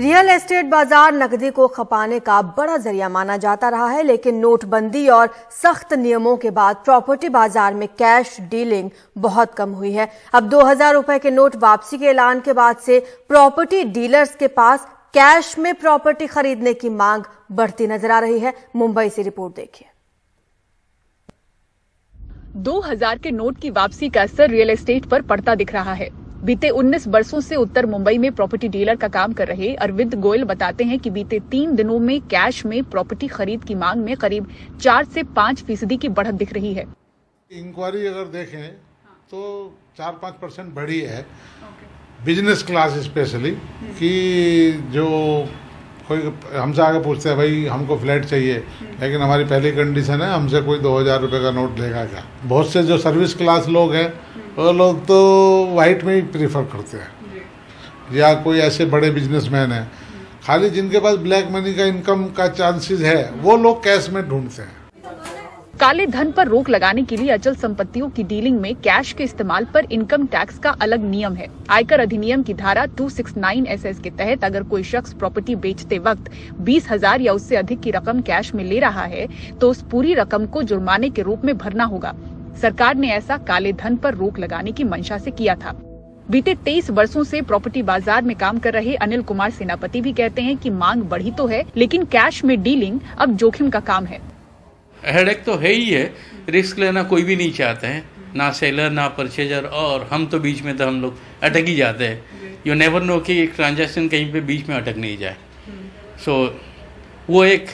Real estate बाजार नकदी को खपाने का बड़ा जरिया माना जाता रहा है, लेकिन नोटबंदी और सख्त नियमों के बाद प्रॉपर्टी बाजार में कैश डीलिंग बहुत कम हुई है। अब 2000 रुपए के नोट वापसी के ऐलान के बाद से प्रॉपर्टी डीलर्स के पास कैश में प्रॉपर्टी खरीदने की मांग बढ़ती नजर आ रही है। मुंबई से रिपोर्ट देखिए। 2000 के नोट की वापसी का असर रियल एस्टेट पर पड़ता दिख रहा है। बीते 19 वर्षों से उत्तर मुंबई में प्रॉपर्टी डीलर का काम कर रहे अरविंद गोयल बताते हैं कि बीते 3 दिनों में कैश में प्रॉपर्टी खरीद की मांग में करीब 4 से 5% की बढ़त दिख रही है। इंक्वायरी अगर देखें तो 4-5% बढ़ी है। बिजनेस क्लास स्पेशली कि जो कोई हमसे आगे पूछते हैं भाई हमको फ्लैट चाहिए, लेकिन हमारी पहली कंडीशन है हमसे कोई 2000 रुपये का नोट लेगा क्या। बहुत से जो सर्विस क्लास लोग हैं वो लोग तो वाइट में ही प्रीफर करते हैं, या कोई ऐसे बड़े बिजनेसमैन हैं खाली जिनके पास ब्लैक मनी का इनकम का चांसेस है वो लोग कैश में ढूंढते हैं। काले धन पर रोक लगाने के लिए अचल संपत्तियों की डीलिंग में कैश के इस्तेमाल पर इनकम टैक्स का अलग नियम है। आयकर अधिनियम की धारा 269 SS के तहत अगर कोई शख्स प्रॉपर्टी बेचते वक्त 20,000 या उससे अधिक की रकम कैश में ले रहा है तो उस पूरी रकम को जुर्माने के रूप में भरना होगा। सरकार ने ऐसा काले धन पर रोक लगाने की मंशा से किया था। बीते 23 वर्षों से प्रॉपर्टी बाजार में काम कर रहे अनिल कुमार सेनापति भी कहते हैं कि मांग बढ़ी तो है, लेकिन कैश में डीलिंग अब जोखिम का काम है। हेडेक तो है ही है, रिस्क लेना कोई भी नहीं चाहते हैं, ना सेलर ना परचेजर, और हम तो बीच में तो हम लोग अटक ही जाते हैं। यू नेवर नो कि एक ट्रांजैक्शन कहीं पे बीच में अटक नहीं जाए। सो वो एक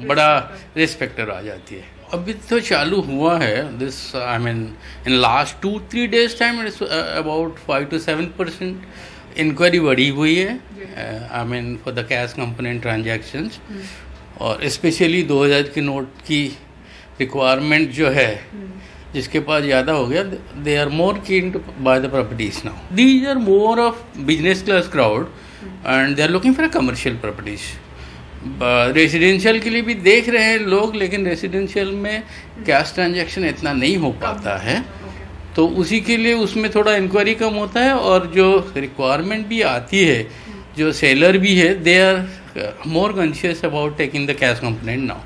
बड़ा रिस्क फैक्टर आ जाती है। अभी तो चालू हुआ है this, I mean in last 2-3 days time it's about 5 to 7% inquiry बढ़ी हुई है, I mean for the cash component transactions. और स्पेशली 2000 के नोट की रिक्वायरमेंट जो है जिसके पास ज़्यादा हो गया, दे are more keen to buy the properties now. These are more of business class crowd and they are looking for commercial properties. Residential के लिए भी देख रहे हैं लोग, लेकिन रेसिडेंशियल में कैश ट्रांजैक्शन इतना नहीं हो पाता है, तो उसी के लिए उसमें थोड़ा इंक्वायरी कम होता है। और जो रिक्वायरमेंट भी आती है, जो सेलर भी है, they are more conscious about taking the cash component now.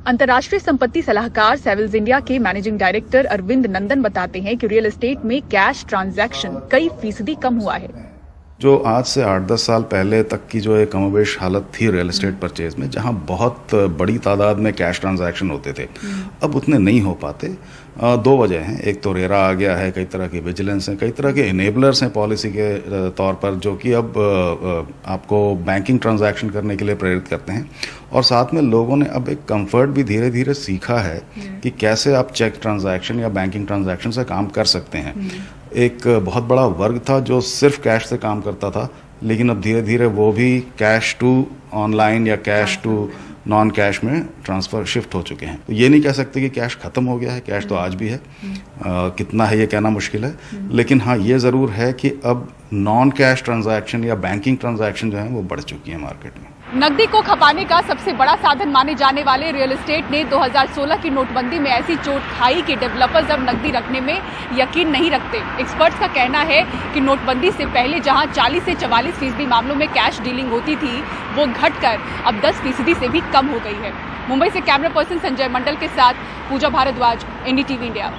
अंतर्राष्ट्रीय संपत्ति सलाहकार सेविल्स इंडिया के मैनेजिंग डायरेक्टर अरविंद नंदन बताते हैं कि रियल एस्टेट में कैश ट्रांजैक्शन कई फीसदी कम हुआ है। जो आज से 8-10 साल पहले तक की जो एक कमोबेश हालत थी रियल एस्टेट परचेज में, जहां बहुत बड़ी तादाद में कैश ट्रांजैक्शन होते थे, अब उतने नहीं हो पाते। 2 वजह हैं। एक तो रेरा आ गया है, कई तरह की विजिलेंस हैं, कई तरह के इनेबलर्स हैं पॉलिसी के तौर पर, जो कि अब आपको बैंकिंग ट्रांजैक्शन करने के लिए प्रेरित करते हैं। और साथ में लोगों ने अब एक कंफर्ट भी धीरे धीरे सीखा है कि कैसे आप चेक ट्रांजैक्शन या बैंकिंग ट्रांजैक्शन से काम कर सकते हैं। एक बहुत बड़ा वर्ग था जो सिर्फ कैश से काम करता था, लेकिन अब धीरे धीरे वो भी कैश टू ऑनलाइन या कैश टू नॉन कैश में ट्रांसफर शिफ्ट हो चुके हैं। तो ये नहीं कह सकते कि कैश खत्म हो गया है, कैश तो आज भी है। कितना है ये कहना मुश्किल है, लेकिन हाँ ये ज़रूर है कि अब नॉन कैश ट्रांजैक्शन या बैंकिंग ट्रांजैक्शन जो है वो बढ़ चुकी है मार्केट में। नकदी को खपाने का सबसे बड़ा साधन माने जाने वाले रियल एस्टेट ने 2016 की नोटबंदी में ऐसी चोट खाई कि डेवलपर्स अब नकदी रखने में यकीन नहीं रखते। एक्सपर्ट्स का कहना है कि नोटबंदी से पहले जहां 40 से 44% मामलों में कैश डीलिंग होती थी, वो घटकर अब 10% से भी कम हो गई है। मुंबई से कैमरा पर्सन संजय मंडल के साथ पूजा भारद्वाज, NDTV इंडिया।